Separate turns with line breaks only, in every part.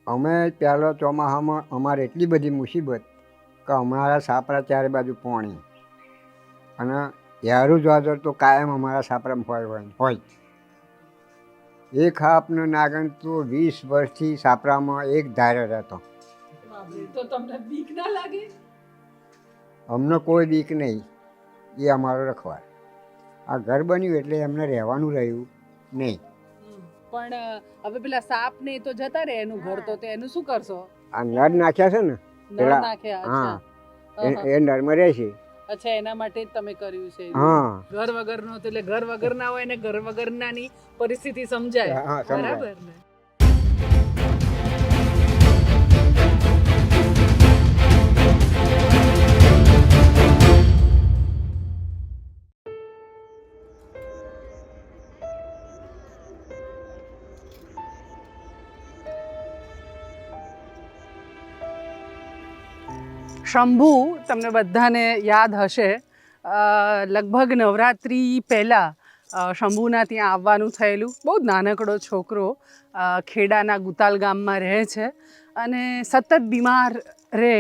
અમે પહેલો ચોમાસામાં અમારે એટલી બધી મુસીબત કે અમારા સાપરા ચારે બાજુ પોણી અને યારું વાદળ તો કાયમ અમારા સાપરામાં હોય. એક હાપનો નાગણ તો 20 વર્ષથી સાપરામાં એક ધારે રહેતો.
તો તમને બીક ના લાગે?
અમને કોઈ બીક નહીં, એ અમારો રખવાળ. આ ઘર બન્યું એટલે એમને રહેવાનું રહ્યું નહીં.
પણ હવે પેલા સાપ ને તો જતા રહે એનું ઘર, તો એનું શું કરશો?
આ નર નાખ્યા છે ને
નળ
પેલા,
નાખ્યા?
હા,
અચ્છા.
એ નરમાં રહે છે.
અચ્છા, એના માટે જ તમે કર્યું છે.
હા.
ઘર વગરનો તો એટલે ઘર વગર ના હોય ને ઘર વગરનાની પરિસ્થિતિ સમજાય.
હા, સમજાય.
બરાબર ને? શંભુ તમને બધાને યાદ હશે, લગભગ નવરાત્રિ પહેલાં શંભુના ત્યાં આવવાનું થયેલું. બહુ જ નાનકડો છોકરો ખેડાના ગુતાલ ગામમાં રહે છે અને સતત બીમાર રહે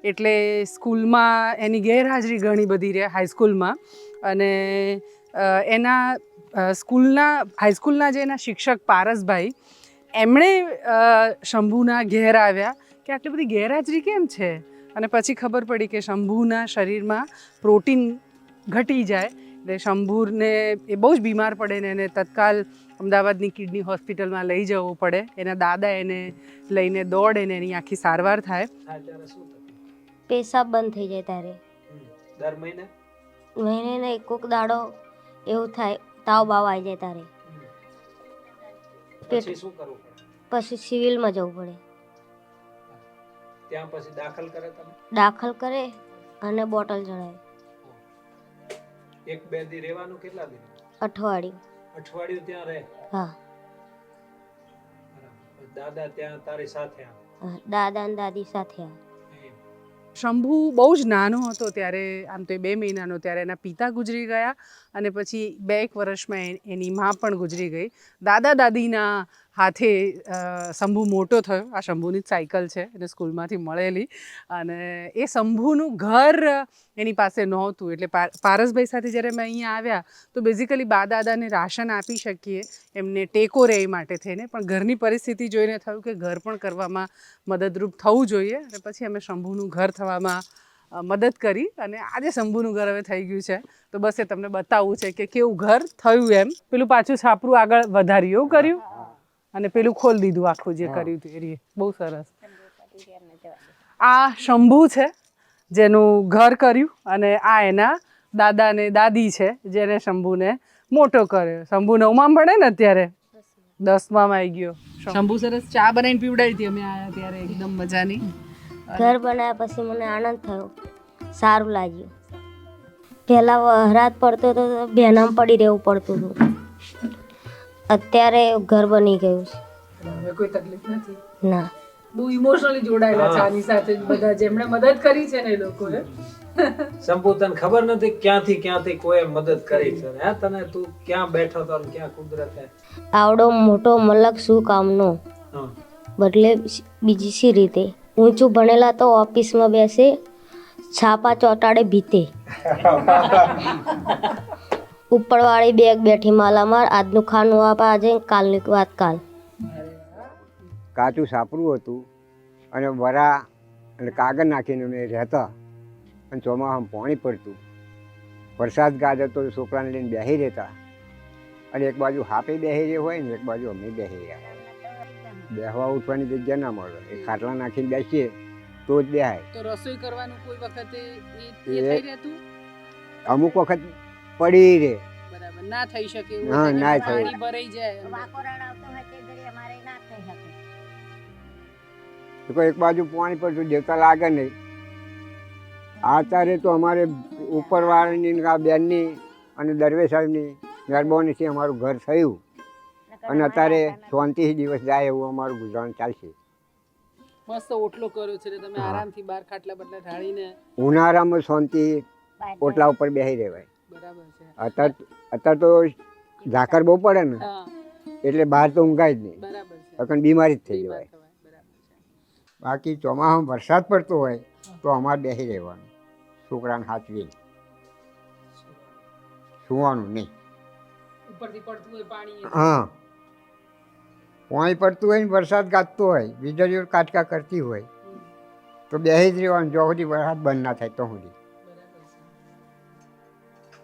એટલે સ્કૂલમાં એની ગેરહાજરી ઘણી બધી રહે, હાઈસ્કૂલમાં. અને એના હાઈસ્કૂલના જે એના શિક્ષક પારસભાઈ, એમણે શંભુના ઘેર આવ્યા કે આટલી બધી ગેરહાજરી કેમ છે. અને પછી ખબર પડી કે શંભુના શરીરમાં પ્રોટીન ઘટી જાય એટલે શંભુને એ બહુ જ બીમાર પડે ને એને તત્કાલ અમદાવાદની કિડની હોસ્પિટલમાં લઈ જવું પડે. એના દાદા એને લઈને દોડે ને એની આખી સારવાર થાય.
પેશાબ બંધ થઈ જાય તારે
દર મહિને
ને કોક દાડો એવું થાય, તાવ બાવ આવી જાય તારે.
પછી શું કરવું પડે?
પછી સિવિલમાં જવું પડે.
ત્યાં પછી દાખલ કરે તમે?
દાખલ કરે અને બોટલ ચડાવે.
એક બે દી રહેવાનું? કેટલા દિન?
અઠવાડિયું.
અઠવાડિયું ત્યાં રહે?
હા.
દાદા ત્યાં તારી સાથે?
દાદા અને દાદી સાથે.
શંભુ બહુ જ નાનો હતો ત્યારે, આમ તો 2 મહિનાનો, ત્યારે એના પિતા ગુજરી ગયા અને પછી 2 વર્ષમાં એની મા પણ ગુજરી ગઈ. દાદા દાદીના હાથે શંભુ મોટો થયો. આ શંભુની જ સાયકલ છે, એને સ્કૂલમાંથી મળેલી. અને એ શંભુનું ઘર એની પાસે નહોતું એટલે પારસભાઈ સાથે જ્યારે અમે અહીંયા આવ્યા તો બેઝિકલી બા દાદાને રાશન આપી શકીએ, એમને ટેકો રહે એ માટે થઈને, પણ ઘરની પરિસ્થિતિ જોઈને થયું કે ઘર પણ કરવામાં મદદરૂપ થવું જોઈએ. અને પછી અમે શંભુનું ઘર થવામાં મદદ કરી અને આજે શંભુનું ઘર હવે થઈ ગયું છે. તો બસ એ તમને બતાવવું છે કે કેવું ઘર થયું. એમ પેલું પાછું છાપરું આગળ વધાર્યું, એવું કર્યું અને પેલું ખોલી દીધું આખું જે કર્યું હતું એ. બહુ સરસ. આ શંભુ છે જેનું ઘર કર્યું અને આ એના દાદા ને દાદી છે જેને શંભુને મોટો કર્યો. શંભુ 9માં ભણે ને અત્યારે, 10માં આવી ગયો. શંભુ સરસ ચા બનાવીને પીવડાવી હતી અમે આવ્યા ત્યારે, એકદમ મજાની.
ઘર બનાવ્યા પછી મને આનંદ થયો, સારું લાગ્યું. પહેલાં વહરાત પડતો તો બેનામાં પડી રહેવું પડતું હતું. અત્યારે ઘર બની ગયું છે.
હવે કોઈ તકલીફ નથી?
ના.
બહુ ઇમોશનલી જોડાયેલા છે આની સાથે બધા જેમણે મદદ કરી છે ને એ લોકોએ.
શંભુ, તને ખબર નથી ક્યાંથી કોઈ મદદ કરી છે? હે, તને તું ક્યાં બેઠો તો ને ક્યાં કુદરતે
આવડો મોટો મલક શું કામનો, બદલે બીજી સી રીતે. ઊંચું ભણેલા તો ઓફિસમાં બેસે, છાપા ચોટાડે ભીતે. ઉપરવાળી બેગ બેઠી માલામાર, આજનું ખાનું આપા આજે, કાલની વાત કાલ.
કાચું સાપરું હતું અને વરા અને કાગળ નાખીને અમે રહેતા. અને ચોમાસામાં પાણી પડતું, વરસાદ ગાજર તો છોકરાને લઈને બેસી રહેતા. અને એક બાજુ હાપે બેસી રહે હોય ને એક બાજુ અમે બેસી રહ્યા. બેસવા ઉઠવાની જગ્યા ના મળે, એ ખાટલા નાખીને બેસીએ તો જ બેહાય.
તો રસોઈ કરવાનું કોઈ વખતે એ થઈ રહેતું?
અમુક વખત પડી રહે.
બરાબર, ના થઈ શકે એવું.
હા, ના થાય.
પાણી ભરાઈ જાય.
તો એક બાજુ પાણી પડતું દેવતા લાગે નહીં. અત્યારે તો અમારે ઉપરવાળાની આ બેનની અને દરવેશ સાહેબની મહેરબાનીથી અમારું ઘર થયું અને અત્યારે શાંતિથી દિવસ જાય એવું અમારું ગુજરાન ચાલશે.
મસ્ત ઓટલો કર્યો છે તમે આરામથી બહાર ખાટલા બટલા ઢાળીને.
ઉનાળામાં શાંતિ ઓટલા ઉપર બેસી રહેવાય.
બરાબર છે.
અત્યારે તો ઝાકર બહુ પડે ને એટલે બહાર તો ઊંઘાય જ નહીં.
બરાબર છે.
બીમારી જ થઈ જવાય. બાકી ચોમાસામાં વરસાદ પડતો હોય તો અમારે બેસી રહેવાનું, છોકરાને સાચવી સુવાનું નહીં.
ઉપરથી પડતું હોય પાણી
હા, પાણી પડતું હોય ને વરસાદ ગાજતો હોય, વીજળીઓ કાચકા કરતી હોય તો બેસી જ રહેવાનું જો સુધી વરસાદ બંધ ના થાય તો સુધી.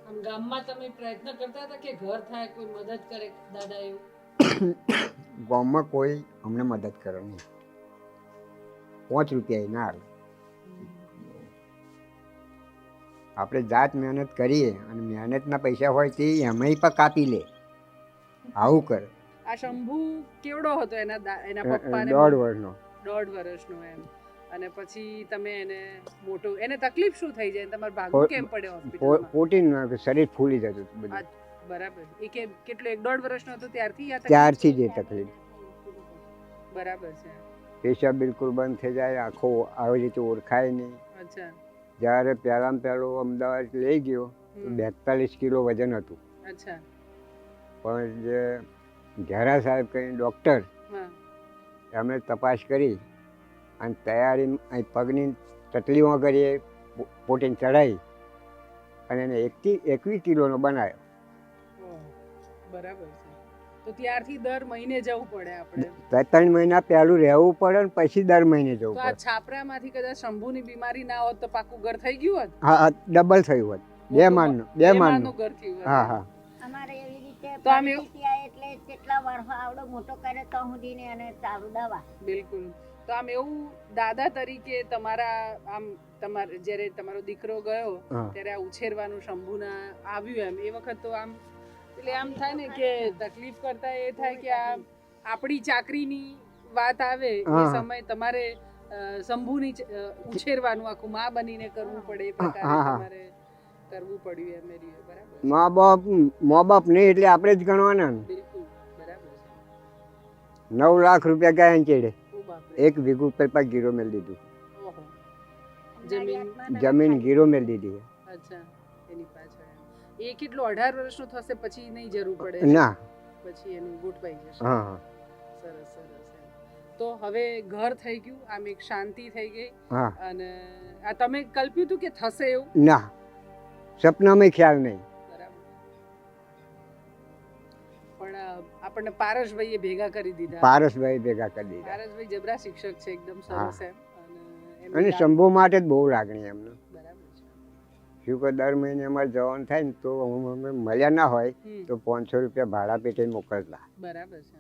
આમ ગામમાં તમે પ્રયત્ન કરતા હતા કે ઘર થાય કોઈ મદદ કરે દાદા એવું?
ગામમાં કોઈ અમને મદદ કરે નહીં, 5 રૂપિયા ના હાલે. આપણે જાત મહેનત કરીએ અને મહેનતના પૈસા હોય તે એમાંય પણ કાપી લે, આવું કરે.
આ શંભુ કેવડો હતો એના પપ્પાને?
1.5 વર્ષનો.
1.5 વર્ષનો એમ. અને પછી તમે એને મોટો, એને તકલીફ શું થઈ જાય? તમારે ભાગવું કેમ પડે હોસ્પિટલમાં?
પોટીન શરીર ફૂલી જતું હતું બધું.
બરાબર. એ કે કેટલો 1.5 વર્ષનો હતો ત્યારથી આ
ત્યારથી જ એ તકલીફ.
બરાબર છે.
પેશાબ બિલકુલ બંધ થઈ જાય, આખો આવી રીતે ઓળખાય નહીં.
અચ્છા.
જ્યારે પહેલાં અમદાવાદ લઈ ગયો તો 42 કિલો વજન હતું.
અચ્છા.
પણ જે ઘેરા સાહેબ કરીને ડૉક્ટર,
હા.
એમણે તપાસ કરી અને તૈયારી અહીં પગની તકલીફમાં કરી પોટીન ચડાવી અને એને 21 કિલોનો બનાવ્યો.
ઓહ, બરાબર છે. તો ત્યારથી દર મહિને જવું પડે આપણે?
3 મહિના પહેલું રહેવું પડે ને પછી દર મહિને જવું
તો આ
પડે.
છાપરામાંથી કદાચ શંભુની બીમારી ના હોત તો પાકું ઘર થઈ ગયું હોત?
હા, ડબલ થયું હોત. 2 માળનું.
ઘર થયું હોત.
હા હા.
અમારે એવી રીતે
તો આમ એવું-
પરિસ્થિતિ આ એટલે કેટલા વર્ષો આવડો મોટો કરે તો સુધીને અને ચાલુ દવા.
બિલકુલ. તો આમ એવું દાદા તરીકે તમારા આમ જ્યારે તમારો દીકરો ગયો
હા.
ત્યારે આ ઉછેરવાનું શંભુના આવ્યું એમ એ વખત તો આમ એટલે આમ થાય ને કે તકલીફ કરતા એ થાય કે આ આપણી ચાકરીની વાત આવે એ
હા.
સમય તમારે શંભુની ઉછેરવાનું આખું માં બનીને કરવું પડે એ પ્રકારે
હા, હા.
તમારે કરવું પડ્યું એમ એ રહ્યું. બરાબર.
મા બાપ નહીં એટલે આપણે જ ગણવાના ને.
બિલકુલ બરાબર છે.
9 લાખ રૂપિયા ગયા ચેડે,
ઓ બાપરે.
1 વીઘું પર ગીરો મેળ દીધું.
ઓહો. જમીન.
જમીન ગીરો મેળ દીધી.
અચ્છા. એની પાછળ એમ. એ કેટલો 18 વર્ષનો થશે પછી નહીં જરૂર પડે?
ના.
પછી એનું ગોઠવાઈ જશે.
હા હા
સરસ સરસ એમ. તો હવે ઘર થઈ ગયું, આમ એક શાંતિ થઈ ગઈ.
હા.
અને આ તમે કલ્પ્યું હતું કે થશે એવું?
ના, સપનામાં ખ્યાલ નહીં.
બરાબર. પણ આપણને પારસભાઈએ ભેગા કરી દીધા.
પારસભાઈ ભેગા કરી દીધા.
પારસભાઈ જબરા શિક્ષક છે, એકદમ સરસ એમ. અને
અને શંભુ માટે જ બહુ લાગણી એમને.
બરાબર છે.
શું કે દર મહિને અમારે જવાનું થાય ને તો અમે મળ્યા ના હોય તો 500 રૂપિયા ભાડા પેટે મોકલતા.
બરાબર છે.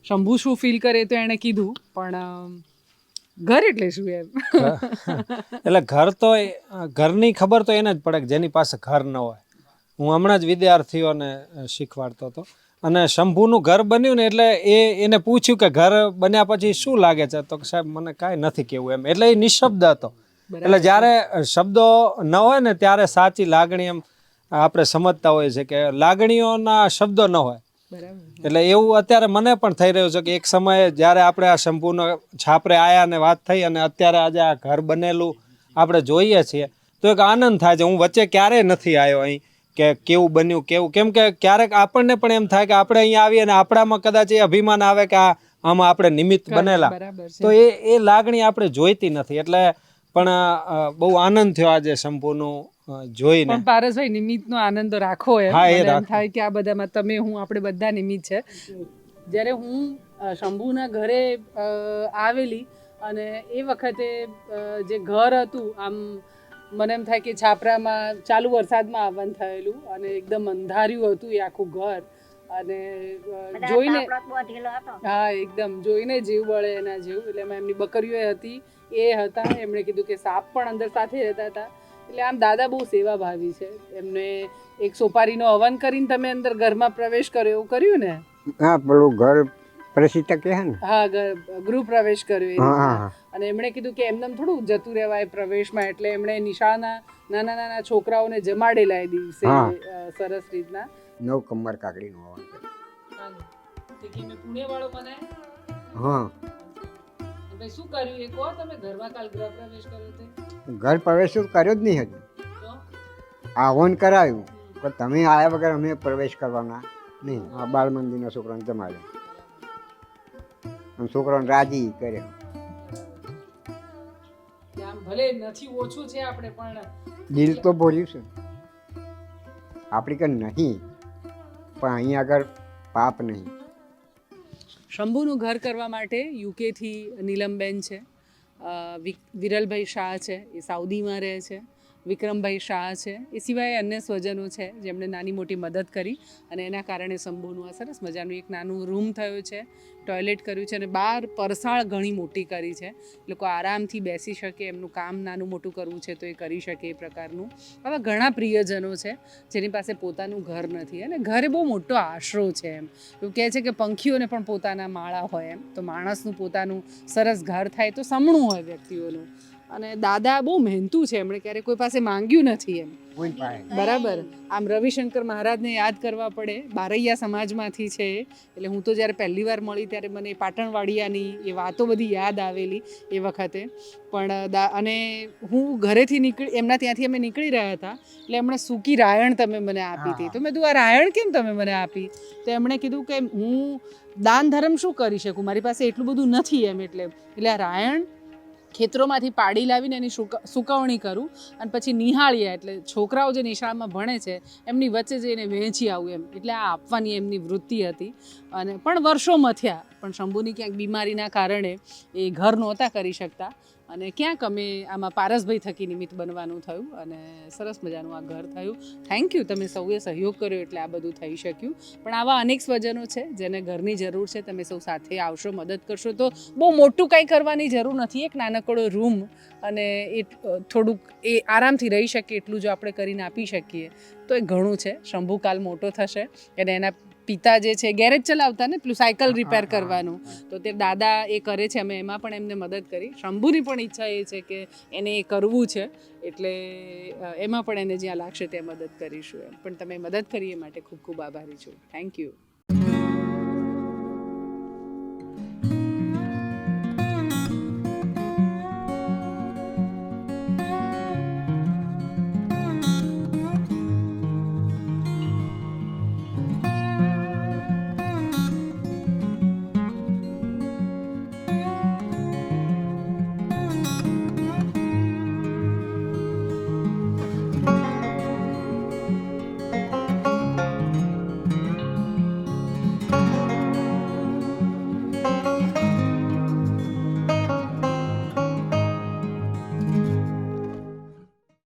શંભુ શું ફીલ કરે તો એણે કીધું, પણ ઘર એટલે શું એમ?
એટલે ઘર તો ઘરની ખબર તો એને જ પડે કે જેની પાસે ઘર ન હોય. હું હમણાં જ વિદ્યાર્થીઓને શીખવાડતો હતો અને શંભુનું ઘર બન્યું ને એટલે એને પૂછ્યું કે ઘર બન્યા પછી શું લાગે છે, તો સાહેબ મને કાંઈ નથી કહેવું એમ. એટલે એ નિશબ્દ હતો. એટલે જ્યારે શબ્દો ન હોય ને ત્યારે સાચી લાગણી એમ આપણે સમજતા હોઈએ છે કે લાગણીઓના શબ્દો ન હોય.
બરાબર.
એટલે એવું અત્યારે મને પણ થઈ રહ્યું છે કે એક સમયે જ્યારે આપણે આ શંભુના છાપરે આયા ને વાત થઈ અને અત્યારે આજે આ ઘર બનેલું આપણે જોઈએ છીએ તો એક આનંદ થાય છે. હું વચ્ચે ક્યારેય નથી આવ્યો અહીં કે કેવું બન્યું કેવું, કેમ કે ક્યારેક આપણને પણ એમ થાય કે આપણે અહીંયા આવીએ અને આપણામાં કદાચ એ અભિમાન આવે કે આમાં આપણે નિમિત્ત બનેલા, તો એ લાગણી આપણે જોઈતી નથી. એટલે પણ બહુ આનંદ થયો આજે શંભુનું જોઈને.
પણ પારસભાઈ નિમિત્તનો આનંદ તો રાખો એમ.
હા, એ
મને એમ
રાખો.
થાય કે આ બધામાં તમે હું આપણે બધા નિમિત્ત છે. જ્યારે હું શંભુના ઘરે આવેલી અને એ વખતે જે ઘર હતું આમ મને એમ થાય કે છાપરામાં ચાલુ વરસાદમાં આવવાનું થયેલું અને એકદમ અંધાર્યું હતું એ આખું ઘર. અને જોઈને હા એકદમ જોઈને જીવ બળે એના જેવું. એટલે એમાં એમની બકરીઓ હતી, એ હતા. એમણે કીધું કે સાપ પણ અંદર સાથે રહેતા હતા. એટલે આમ દાદા બહુ સેવાભાવી છે. એમને એક સોપારીનો હવન કરીને તમે અંદર ઘરમાં પ્રવેશ કર્યો એવું કર્યું ને?
હા, પેલું ઘર પ્રસિદ્ધ કહે ને.
હા, ગૃહ પ્રવેશ કર્યો એ
હા,
રીતના.
હા.
અને એમણે કીધું કે એમને થોડું જતું રહેવાય પ્રવેશમાં, એટલે એમણે નિશાળના નાના નાના છોકરાઓને જમાડેલા એ દિવસે
હા.
સરસ રીતના.
9 કમર કાકડીનું હવન કર્યું.
પુણે વાળો મને
હા,
શું કર્યું એ કહો તમે. ઘરમાં કાલ ગૃહ પ્રવેશ કર્યો તે
ઘર પ્રવેશ તો કર્યો જ નહીં હજુ. હવન કરાયું પણ તમે આવ્યા વગર અમે પ્રવેશ કરવાના નહીં. આ બાળ મંદિરના છોકરાને જમાડ્યો અને છોકરાને રાજી કર્યો.
ભલે નથી ઓછું છે આપણે પણ
દિલ તો ભર્યું છે આપણી કન નહીં, પણ અહીં આગળ પાપ નહીં.
શંભુનું ઘર કરવા માટે યુકેથી નીલમબેન છે, વિરલભાઈ શાહ છે એ સાઉદીમાં રહે છે, વિક્રમભાઈ શાહ છે, એ સિવાય અન્ય સ્વજનો છે જેમણે નાની મોટી મદદ કરી અને એના કારણે શંભુનું આ સરસ મજાનું એક નાનું રૂમ થયું છે, ટોયલેટ કર્યું છે અને બહાર પરસાળ ઘણી મોટી કરી છે. લોકો આરામથી બેસી શકે, એમનું કામ નાનું મોટું કરવું છે તો એ કરી શકે એ પ્રકારનું. આવા ઘણા પ્રિયજનો છે જેની પાસે પોતાનું ઘર નથી અને ઘર એ બહુ મોટો આશરો છે. એમ એવું કહે છે કે પંખીઓને પણ પોતાના માળા હોય, એમ તો માણસનું પોતાનું સરસ ઘર થાય તો સમણું હોય વ્યક્તિઓનું. અને દાદા બહુ મહેનતુ છે, એમણે ક્યારેય કોઈ પાસે માંગ્યું નથી એમ.
કોઈ પાસે
બરાબર. આમ રવિશંકર મહારાજને યાદ કરવા પડે, બારૈયા સમાજમાંથી છે એટલે હું તો જ્યારે પહેલી વાર મળી ત્યારે મને પાટણવાડિયાની એ વાતો બધી યાદ આવેલી એ વખતે. પણ અને હું ઘરેથી એમના ત્યાંથી અમે નીકળી રહ્યા હતા એટલે એમણે સૂકી રાયણ તમે મને આપી હતી. તો મેં કીધું આ રાયણ કેમ તમે મને આપી? તો એમણે કીધું કે હું દાન ધર્મ શું કરી શકું, મારી પાસે એટલું બધું નથી એમ. એટલે આ રાયણ ખેતરોમાંથી પાડી લાવીને એની સુકવણી કરું અને પછી નિહાળીએ, એટલે છોકરાઓ જે નિશાળમાં ભણે છે એમની વચ્ચે જઈને વહેંચી આવું એમ. એટલે આ આપવાની એમની વૃત્તિ હતી. અને પણ વર્ષોમાં થયા, પણ શંભુની ક્યાંક બીમારીના કારણે એ ઘર નહોતા કરી શકતા અને ક્યાંક અમે આમાં પારસભાઈ થકી નિમિત્ત બનવાનું થયું અને સરસ મજાનું આ ઘર થયું. થેન્ક યુ, તમે સૌએ સહયોગ કર્યો એટલે આ બધું થઈ શક્યું. પણ આવા અનેક સ્વજનો છે જેને ઘરની જરૂર છે, તમે સૌ સાથે આવશો, મદદ કરશો તો બહુ મોટું કંઈ કરવાની જરૂર નથી. એક નાનકડો રૂમ અને એ થોડુંક એ આરામથી રહી શકે એટલું જો આપણે કરીને આપી શકીએ તો એ ઘણું છે. શંભુ કાલ મોટો થશે અને એના પિતા જે છે ગેરેજ ચલાવતા ને, પેલું સાયકલ રિપેર કરવાનું, તો તે દાદા એ કરે છે, અમે એમાં પણ એમને મદદ કરી. શંભુની પણ ઈચ્છા એ છે કે એને એ કરવું છે એટલે એમાં પણ એને જ્યાં લાગશે ત્યાં મદદ કરીશું એમ. પણ તમે મદદ કરી એ માટે ખૂબ ખૂબ આભારી છું. Thank you.